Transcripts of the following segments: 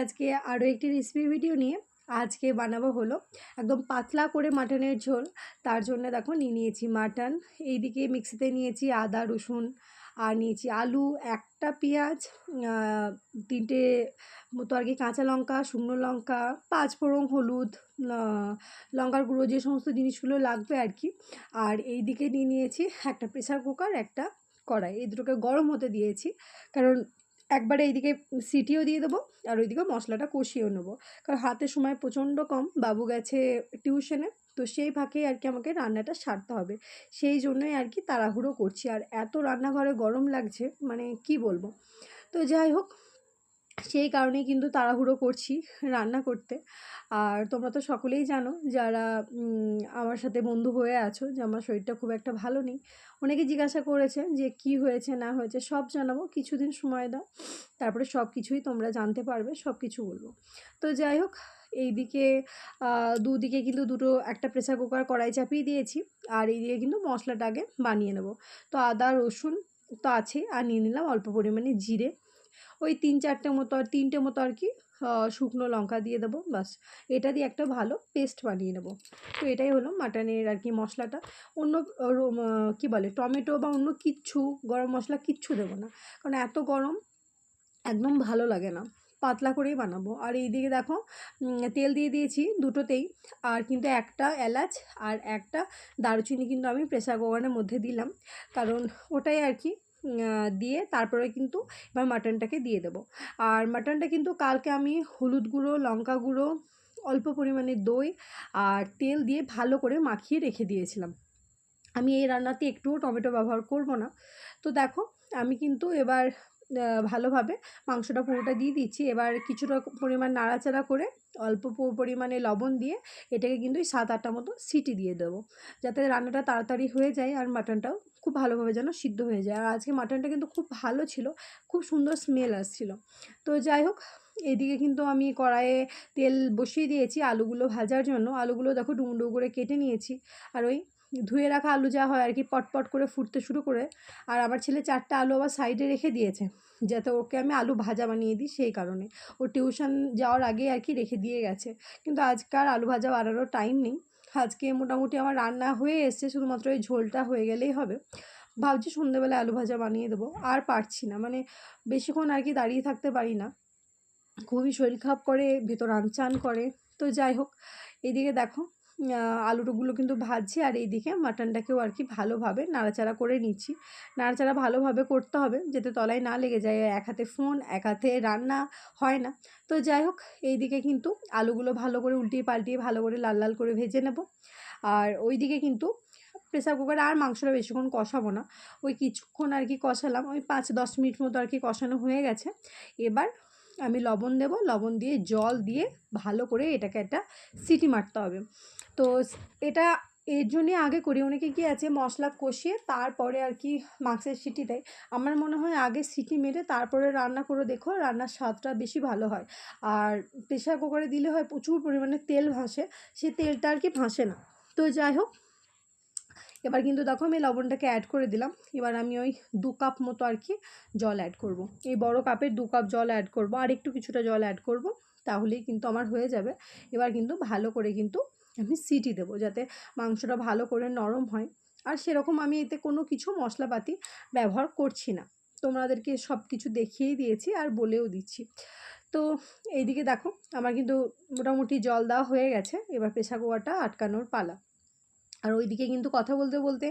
আজকে আরও একটি রেসিপি ভিডিও নিয়ে। আজকে বানাবো হলো একদম পাতলা করে মাটনের ঝোল। তার জন্য দেখো নিয়েছি মাটন, এইদিকে মিক্সিতে নিয়েছি আদা রসুন, আর নিয়েছি আলু, একটা পেঁয়াজ, 3টে মতো আর কি কাঁচা লঙ্কা, শুকনো লঙ্কা, 5 ফোড়ন, হলুদ, লঙ্কার গুঁড়ো, যে সমস্ত জিনিসগুলো লাগবে আর কি। আর এইদিকে নিয়েছি একটা প্রেসার কুকার, একটা কড়াই, এই দুটোকে গরম হতে দিয়েছি, কারণ একবারে এইদিকে সিটিও দিয়ে দেবো আর ওইদিকে মশলাটা কষিয়েও নেবো, কারণ হাতে সময় প্রচণ্ড কম, বাবু গেছে টিউশনে, তো সেই ফাঁকেই আর কি আমাকে রান্নাটা সারতে হবে। সেই জন্যই আর কি তাড়াহুড়ো করছি, আর এত রান্নাঘরে গরম লাগছে মানে কি বলবো। তো যাই হোক, সেই কারণেই কিন্তু তাড়াহুড়ো করছি রান্না করতে। আর তোমরা তো সকলেই জানো, যারা আমার সাথে বন্ধু হয়ে আছো, যে আমার শরীরটা খুব একটা ভালো নেই। অনেকে জিজ্ঞাসা করেছে যে কি হয়েছে না হয়েছে, সব জানাবো, কিছুদিন সময় দাও, তারপরে সব কিছুই তোমরা জানতে পারবে, সব কিছু বলবো। তো যাই হোক, এইদিকে দুদিকে কিন্তু একটা প্রেসার কুকার কড়াই চাপিয়ে দিয়েছি, আর এইদিকে কিন্তু মশলাটা আগে বানিয়ে নেব। তো আদা রসুন তো আছেই, আর নিয়ে নিলাম অল্প পরিমাণে জিরে, ওই 3-4টে মতো আর কি শুকনো লঙ্কা দিয়ে দেবো, বাস। এটা দিয়ে একটা ভালো পেস্ট বানিয়ে নেব। তো এটাই হলো মাটনের আর কি মশলাটা। অন্য কী বলে টমেটো বা অন্য কিচ্ছু, গরম মশলা কিচ্ছু দেবো না, কারণ এত গরম একদম ভালো লাগে না, পাতলা করেই বানাবো। আর এইদিকে দেখো তেল দিয়ে দিয়েছি দুটোতেই, আর কিন্তু একটা এলাচ আর একটা দারুচিনি কিন্তু আমি প্রেসার কুকারের মধ্যে দিলাম, কারণ ওটাই আর কি দিয়ে তারপরে কিন্তু এবার মাটনটাকে দিয়ে দেবো। আর মাটনটা কিন্তু কালকে আমি হলুদ গুঁড়ো, লঙ্কা গুঁড়ো, অল্প পরিমাণে দই আর তেল দিয়ে ভালো করে মাখিয়ে রেখে দিয়েছিলাম। আমি এই রান্নাতে একটুও টমেটো ব্যবহার করব না। তো দেখো, আমি কিন্তু এবার ভালোভাবে মাংসটা পুরোটা দিয়ে দিচ্ছি। এবার কিছুটা পরিমাণ নাড়াচাড়া করে অল্প পরিমাণে লবণ দিয়ে এটাকে কিন্তু 7-8টা মতো সিটি দিয়ে দেবো, যাতে রান্নাটা তাড়াতাড়ি হয়ে যায় আর মাটনটাও খুব ভালোভাবে যেন সিদ্ধ হয়ে যায়। আর আজকে মাটনটা কিন্তু খুব ভালো ছিল, খুব সুন্দর স্মেল আসছিল। তো যাই হোক, এদিকে কিন্তু আমি কড়াইয়ে তেল বসিয়ে দিয়েছি আলুগুলো ভাজার জন্য। আলুগুলো দেখো ডুমো করে কেটে নিয়েছি, আর ওই ধুয়ে রাখা আলু যা হয় আর কি পটপট করে ফুটতে শুরু করে। আর আমার ছেলে 4টা আলু আবার সাইডে রেখে দিয়েছে, যাতে ওকে আমি আলু ভাজা বানিয়ে দিই, সেই কারণে ও টিউশন যাওয়ার আগে আর কি রেখে দিয়ে গেছে। কিন্তু আজকাল আলু ভাজা বানানোর টাইম নেই, আজকে মোটামুটি আমার রান্না হয়ে এসছে, শুধুমাত্র এই ঝোলটা হয়ে গেলেই হবে। ভাবছি সন্ধ্যেবেলায় আলু ভাজা বানিয়ে দেবো, আর পারছি না, মানে বেশিক্ষণ আর কি দাঁড়িয়ে থাকতে পারি না, খুবই শরীর খারাপ করে, ভেতর আনচান করে। তো যাই হোক, এইদিকে দেখো আলুগুলো কিন্তু ভাজছি, আর এইদিকে মাটনটাকেও আর কি ভালোভাবে নাড়াচাড়া করে নিচ্ছি। নাড়াচাড়া ভালোভাবে করতে হবে, যাতে তলায় না লেগে যায়, এক হাতে ফোন এক হাতে রান্না হয় না। তো যাই হোক, এইদিকে কিন্তু আলুগুলো ভালো করে উল্টিয়ে পাল্টিয়ে ভালো করে লাল লাল করে ভেজে নেব। আর ওইদিকে কিন্তু প্রেসার কুকারে আর মাংসটা বেশিক্ষণ কষাবো না, ওই কিছুক্ষণ আর কি কষালাম, ওই 5-10 মিনিট মতো আর কি কষানো হয়ে গেছে। এবার আমি লবণ দেব, লবণ দিয়ে জল দিয়ে ভালো করে এটাকে একটা সিটি মারতে হবে। তো এটা এর জন্যে আগে করি, অনেকে কি আছে মশলা কষিয়ে তারপরে আর কি মাংসের সিটি দেয়। আমার মনে হয় আগে সিটি মেরে তারপরে রান্না করে দেখো, রান্নার স্বাদটা বেশি ভালো হয়। আর প্রেসার কুকারে দিলে হয় প্রচুর পরিমাণে তেল ভাসে, সেই তেলটা আর কি ভাসে না। তো যাই হোক, এবার কিন্তু দেখো আমি লবণটাকে অ্যাড করে দিলাম। এবার আমি ওই 2 কাপ মতো আর কি জল অ্যাড করব, এই বড় কাপের 2 কাপ জল অ্যাড করব, আর একটু কিছুটা জল অ্যাড করব, তাহলেই কিন্তু আমার হয়ে যাবে। এবার কিন্তু ভালো করে কিন্তু আমি সিটি দেবো, যাতে মাংসটা ভালো করে নরম হয়। আর সেরকম আমি এতে কোনো কিছু মশলাপাতি ব্যবহার করছি না, তোমাদেরকে সব কিছু দেখিয়েই দিয়েছি আর বলেও দিচ্ছি। তো এইদিকে দেখো আমার কিন্তু মোটামুটি জল দেওয়া হয়ে গেছে, এবার প্রেসার কুকারটা আটকানোর পালা। আর ওইদিকে কিন্তু কথা বলতে বলতে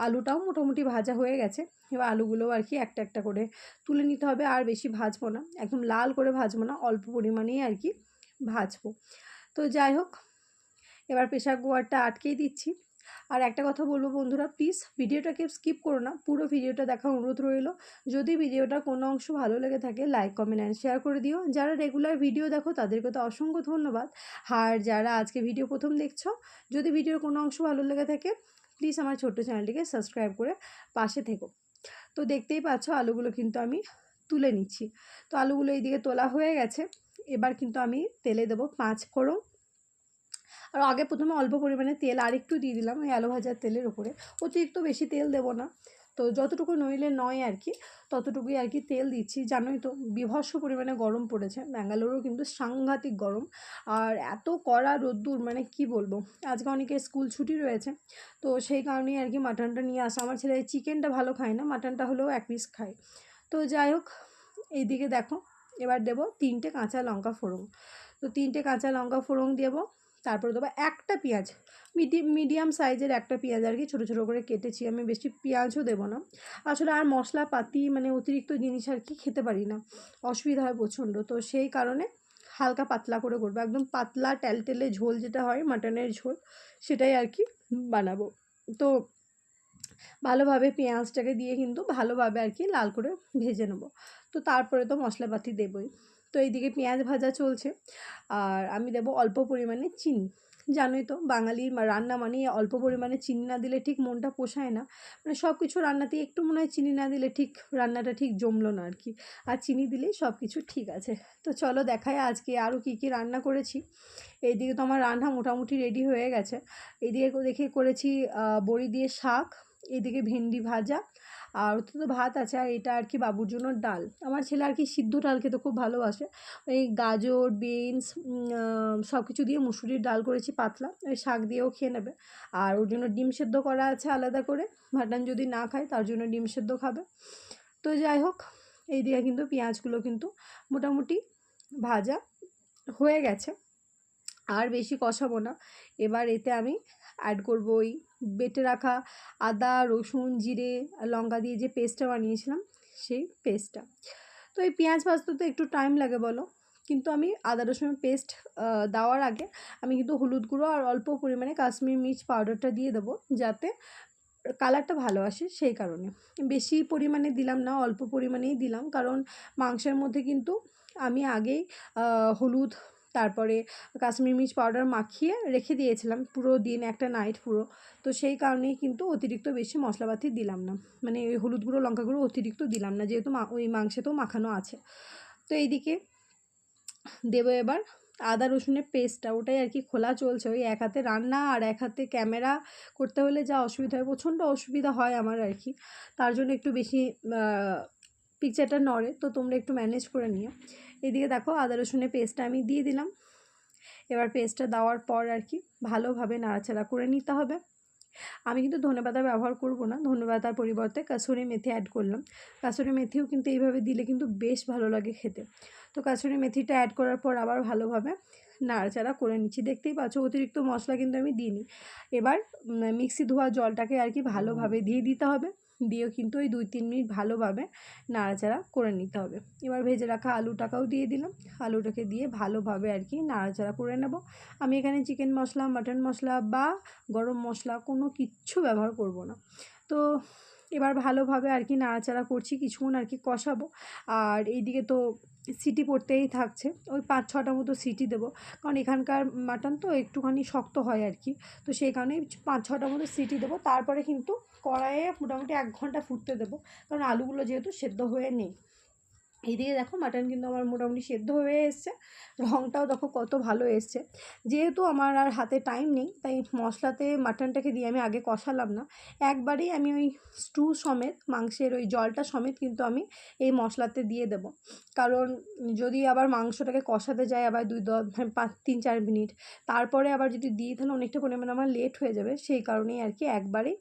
আলুটাও মোটামুটি ভাজা হয়ে গেছে। এবার আলুগুলোও আর কি একটা একটা করে তুলে নিতে হবে, আর বেশি ভাজবো না, একদম লাল করে ভাজবো না, অল্প পরিমাণেই আর কি ভাজবো। তো যাই হোক, এবার প্রেসার কুকারটা আটকেই দিচ্ছি। আর একটা কথা বলবো বন্ধুরা, প্লিজ ভিডিওটাকে স্কিপ করো না, পুরো ভিডিওটা দেখার অনুরোধ রইল। যদি ভিডিওটা কোনো অংশ ভালো লেগে থাকে, লাইক কমেন্ট অ্যান্ড শেয়ার করে দিও। যারা রেগুলার ভিডিও দেখো তাদেরকে তো অসংখ্য ধন্যবাদ। আর যারা আজকে ভিডিও প্রথম দেখছো, যদি ভিডিওর কোনো অংশ ভালো লেগে থাকে, প্লিজ আমার ছোট্ট চ্যানেলটিকে সাবস্ক্রাইব করে পাশে থেকো। তো দেখতেই পাচ্ছ আলুগুলো কিন্তু আমি তুলে নিচ্ছি। তো আলুগুলো এইদিকে তোলা হয়ে গেছে। এবার কিন্তু আমি তেলে দেবো 5 ফোড়ন, আর প্রথমে অল্প পরিমাণে তেল আর একটু দিয়ে দিলাম ওই আলু ভাজার তেলের উপরে, অতিরিক্ত বেশি তেল দেবো না, তো যতটুকু নইলে নয় আর কি, ততটুকুই আর কি তেল দিচ্ছি। জানোই তো বীভৎস পরিমাণে গরম পড়েছে, ব্যাঙ্গালোরেও কিন্তু সাংঘাতিক গরম, আর এত কড়া রোদ্দুর মানে কি বলবো। আজকে অনেকের স্কুল ছুটি রয়েছে, তো সেই কারণেই আর কি মাটনটা নিয়ে আসা। আমার ছেলে চিকেনটা ভালো খায় না, মাটনটা হলেও এক পিস খায়। তো যাই হোক, এইদিকে দেখো এবার দেবো 3টে কাঁচা লঙ্কা ফোড়ন। তো 3টে কাঁচা লঙ্কা ফোড়ন দেবো, তারপরে দেবো একটা পেঁয়াজ, মিডিয়াম সাইজের একটা পেঁয়াজ আর কি ছোটো ছোটো করে কেটেছি। আমি বেশি পেঁয়াজও দেবো না আসলে, আর মশলাপাতি মানে অতিরিক্ত জিনিস আর কি খেতে পারি না, অসুবিধা হয় প্রচণ্ড। তো সেই কারণে হালকা পাতলা করে করবো, একদম পাতলা টেলটেলে ঝোল যেটা হয় মাটনের ঝোল, সেটাই আর কি বানাবো। তো ভালোভাবে পেঁয়াজটাকে দিয়ে কিন্তু ভালোভাবে আর কি লাল করে ভেজে নেবো। তো তারপরে তো মশলাপাতি দেবই। তো এইদিকে পেঁয়াজ ভাজা চলছে, আর আমি দেবো অল্প পরিমাণে চিনি। জানোই তো বাঙালির রান্না মানে অল্প পরিমাণে চিনি না দিলে ঠিক মনটা পোষায় না, মানে সব কিছু রান্নাতেই একটু মনে হয় চিনি না দিলে ঠিক রান্নাটা ঠিক জমলো না আর কি, আর চিনি দিলেই সব কিছু ঠিক আছে। তো চলো দেখায় আজকে আরও কী কী রান্না করেছি। এইদিকে তো আমার রান্না মোটামুটি রেডি হয়ে গেছে। এইদিকে দেখে করেছি বড়ি দিয়ে শাক, এদিকে ভেন্ডি ভাজা, আর ওতে তো ভাত আছে, আর এটা আর কি বাবুর জন্য ডাল। আমার ছেলে আর কি সিদ্ধ ডাল খেতে খুব ভালোবাসে, ওই গাজর বিনস সব কিছু দিয়ে মুসুরির ডাল করেছি পাতলা, ওই শাক দিয়েও খেয়ে নেবে। আর ওর জন্য ডিম সেদ্ধ করা আছে আলাদা করে, মাটন যদি না খায় তার জন্য ডিম সেদ্ধ খাবে। তো যাই হোক, এই দিকে কিন্তু পেঁয়াজগুলো কিন্তু মোটামুটি ভাজা হয়ে গেছে, আর বেশি কষাবো না। এবার এতে আমি অ্যাড করবো ওই বেটে রাখা আদা রসুন জিরে লঙ্কা দিয়ে যে পেস্টটা বানিয়েছিলাম, সেই পেস্টটা। তো এই পেঁয়াজ ভাজতে তো একটু টাইম লাগে বলো, কিন্তু আমি আদা রসুনের পেস্ট দেওয়ার আগে আমি কিন্তু হলুদ গুঁড়ো আর অল্প পরিমাণে কাশ্মীরি মির্চ পাউডারটা দিয়ে দেবো, যাতে কালারটা ভালো আসে। সেই কারণে বেশি পরিমাণে দিলাম না, অল্প পরিমাণেই দিলাম, কারণ মাংসের মধ্যে কিন্তু আমি আগেই হলুদ তারপরে কাশ্মীরি মির্চ পাউডার মাখিয়ে রেখে দিয়েছিলাম পুরো দিন, একটা নাইট পুরো। তো সেই কারণেই কিন্তু অতিরিক্ত বেশি মশলাপাতি দিলাম না, মানে ওই হলুদ গুঁড়ো লঙ্কা গুঁড়ো অতিরিক্ত দিলাম না, যেহেতু ওই মাংসেতেও মাখানো আছে। তো এইদিকে দেবো এবার আদা রসুনের পেস্টটা, ওটাই আর কি খোলা চলছে। ওই এক হাতে রান্না আর এক হাতে ক্যামেরা করতে হলে যা অসুবিধা হয়, প্রচণ্ড অসুবিধা হয় আমার আর কি, তার জন্য একটু বেশি পিকচারটা নড়ে, তো তোমরা একটু ম্যানেজ করে নিও। এদিকে দেখো আদা রসুনের পেস্টটা আমি দিয়ে দিলাম। এবার পেস্টটা দেওয়ার পর আর কি ভালোভাবে নাড়াচাড়া করে নিতে হবে। আমি কিন্তু ধনেপাতা ব্যবহার করব না, ধনেপাতার পরিবর্তে কাসুরি মেথি অ্যাড করলাম। কাসুরি মেথিও কিন্তু এইভাবে দিলে কিন্তু বেশ ভালো লাগে খেতে। তো কাসুরি মেথিটা অ্যাড করার পর আবার ভালোভাবে নাড়াচাড়া করে নিচ্ছি। দেখতেই পাচ্ছ অতিরিক্ত মশলা কিন্তু আমি দিইনি। এবার মিক্সি ধোয়া জলটাকে আর কি ভালোভাবে দিয়ে দিতে হবে, দিয়েও কিন্তু ওই 2-3 মিনিট ভালোভাবে নাড়াচাড়া করে নিতে হবে। এবার ভেজে রাখা আলুটাকেও দিয়ে দিলাম, আলুটাকে দিয়ে ভালোভাবে আর কি নাড়াচাড়া করে নেব। আমি এখানে চিকেন মশলা মাটন মশলা বা গরম মশলা কোনো কিচ্ছু ব্যবহার করব না। তো এবার ভালোভাবে আর কি নাড়াচাড়া করছি, কিছুক্ষণ আর কি কষাবো। আর এইদিকে তো সিটি পড়তেই থাকছে, ওই 5-6টা মতো সিটি দেবো, কারণ এখানকার মাটন তো একটুখানি শক্ত হয় আর কি। তো সেই কারণেই 5-6টা মতো সিটি দেবো, তারপরে কিন্তু কড়াইয়ে মোটামুটি 1 ঘন্টা ফুটতে দেবো, কারণ আলুগুলো যেহেতু সেদ্ধ হয়ে নেই। এইদিকে দেখো মাটন কিন্তু আমার মোটামুটি সেদ্ধ হয়ে এসছে, রঙটাও দেখো কত ভালো এসছে। যেহেতু আমার আর হাতে টাইম নেই, তাই মশলাতে মাটনটাকে দিয়ে আমি আগে কষালাম না, একবারেই আমি ওই স্টু সমেত মাংসের ওই জলটা সমেত কিন্তু আমি এই মশলাতে দিয়ে দেব। কারণ যদি আবার মাংসটাকে কষাতে যাই আবার 3-4 মিনিট, তারপরে আবার যদি দিই তাহলে অনেকটা পরিমাণে আমার লেট হয়ে যাবে। সেই কারণেই আর কি একবারেই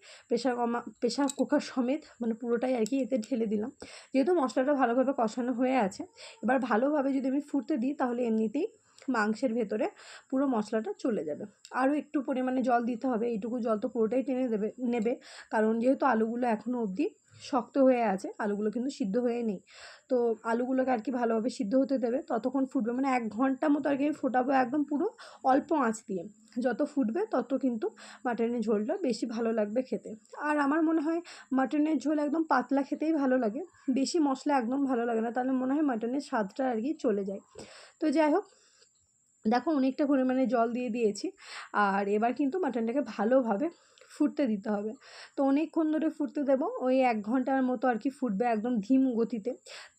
প্রেশার কুকার সমেত মানে পুরোটাই আর কি এতে ঢেলে দিলাম, যেহেতু মশলাটা ভালোভাবে কষানো হয়ে আছে। এবার ভালোভাবে যদি আমি ফুটতে দিই তাহলে এমনিতেই মাংসের ভেতরে পুরো মশলাটা চলে যাবে। আরও একটু পরিমাণে জল দিতে হবে, এইটুকু জল তো পুরোটাই টেনে নেবে, কারণ যেহেতু আলুগুলো এখনও অবধি শক্ত হয়ে আছে, আলুগুলো কিন্তু সিদ্ধ হয়ে নেই। তো আলুগুলোকে আর কি ভালোভাবে সিদ্ধ হতে দেবে, ততক্ষণ ফুটবে, মানে 1 ঘন্টা মতো আর কি আমি ফোটাবো একদম পুরো অল্প আঁচ দিয়ে। যত ফুটবে তত কিন্তু মাটনের ঝোলটা বেশি ভালো লাগবে খেতে। আর আমার মনে হয় মাটনের ঝোল একদম পাতলা খেতেই ভালো লাগে, বেশি মশলা একদম ভালো লাগে না, তাহলে মনে হয় মাটনের স্বাদটা আর কি চলে যায়। তো যাই হোক, দেখো অনেকটা পরিমাণে জল দিয়ে দিয়েছি, আর এবার কিন্তু মাটনটাকে ভালোভাবে ফুটতে দিতে হবে। তো অনেকক্ষণ ধরে ফুটতে দেবো, ওই 1 ঘন্টার মতো আর কি ফুটবে একদম ধিম গতিতে।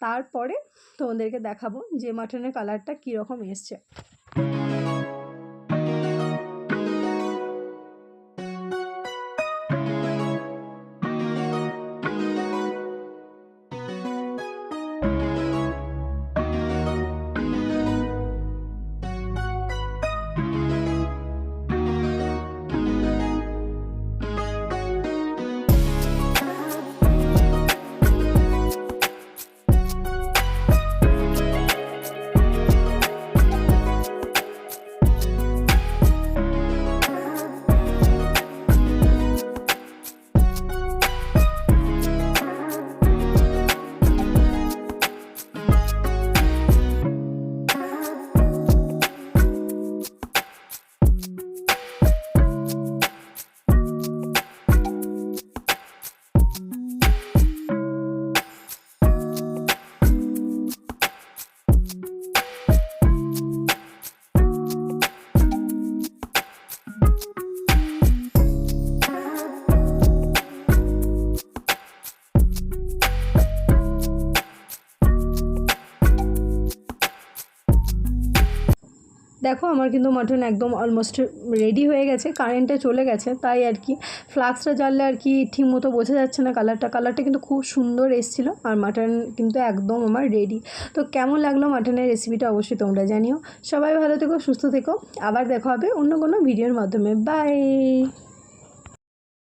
তারপরে তোমাদেরকে দেখাবো যে মাটনের কালারটা কীরকম এসছে। দেখো আমার কিন্তু মাটন একদম অলমোস্ট রেডি হয়ে গেছে, কারেন্টটা চলে গেছে তাই আর কি ফ্লাক্সটা জ্বাললে আর কি ঠিক মতো বোঝা যাচ্ছে না কালারটা কিন্তু খুব সুন্দর এসেছিলো। আর মাটন কিন্তু একদম আমার রেডি। তো কেমন লাগলো মাটনের রেসিপিটা অবশ্যই তোমরা জানিও। সবাই ভালো থেকো, সুস্থ থেকো, আবার দেখা হবে অন্য কোনো ভিডিওর মাধ্যমে। বাই।